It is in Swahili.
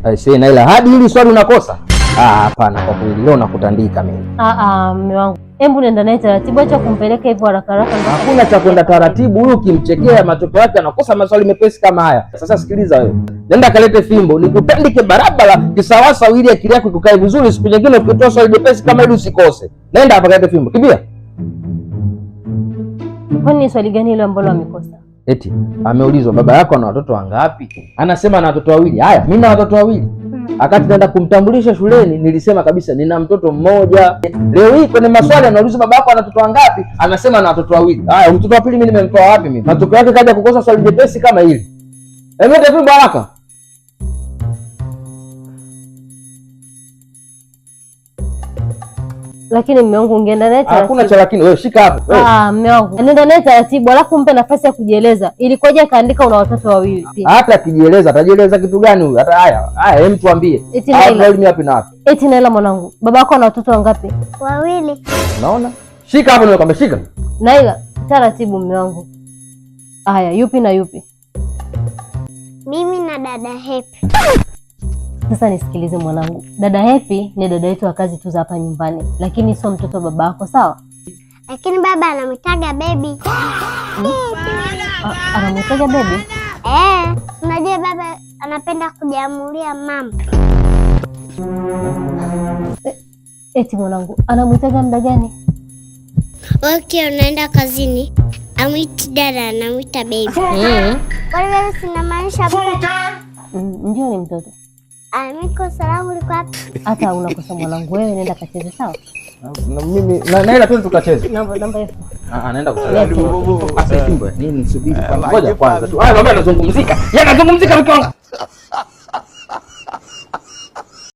Aisee Naila, hadi hili swali unakosa? Hapana, kwa kweli leo nakutandika mimi. Mume wangu. Hebu nenda naye taratibu, acha kumpeleka hivyo haraka haraka. Hakuna cha kwenda taratibu, huyu ukimchekea matokeo yake anakosa maswali mepesi kama haya. Sasa sikiliza wewe. Nenda kalete fimbo, nikutandike barabara kisawasa ili akili yako ikukae vizuri, siku nyingine ukitoa swali mepesi kama hili usikose. Nenda hapa kalete fimbo. Kimbia. Kwani swali gani ile ambalo amekosa? Eti ameulizwa baba yako ana watoto wangapi? Anasema ana watoto wawili. Haya, mimi na watoto wawili. Akati naenda kumtambulisha shuleni nilisema kabisa nina mtoto mmoja. Leo hii kwenye maswali anaulizwa baba yako ana watoto wangapi? Anasema ana watoto wawili. Haya, mtoto wa pili mimi nimemtoa wapi mimi? Matokeo yake kaja kukosa swali jepesi kama hili. Hebu lete fimbo haraka. Lakini mume wangu ungeenda naye taratibu. Hakuna cha lakini, wewe shika hapo. Mume wangu. Nenda naye taratibu, alafu mpe nafasi ya kujieleza. Ilikoje kaandika una watoto wawili? Hata akijieleza, atajieleza kitu gani huyu? Hata haya, hem tuambie. Mimi wapi na wapi? Eti Naila mwanangu, baba yako ana watoto wangapi? Wawili. Unaona? Shika hapo nimekwambia shika. Naila, taratibu mume wangu. Haya, yupi na yupi? Mimi na dada Happy. Sasa nisikilize mwanangu. Dada Happy ni dada yetu wa kazi tu za hapa nyumbani, lakini sio mtoto wa baba yako, sawa? Lakini baba anamtaga baby. Anamtaga baby? Unajua baba anapenda kujamulia mama. Eti mwanangu, anamtaga muda gani? Okay, unaenda kazini. Amwiti dada, anamwita baby. Kwa hiyo sinamaanisha ndio ni mtoto. Miko salamu liko wapi? Hata unakosa mwanangu, wewe nenda kacheze, sawa? Na mimi naenda tu tukacheze. Namba F. Naenda kucheza. Asa fimbo nini, subiri. Ngoja kwanza tu. Mama anazungumzika. Yeye anazungumzika mke wangu.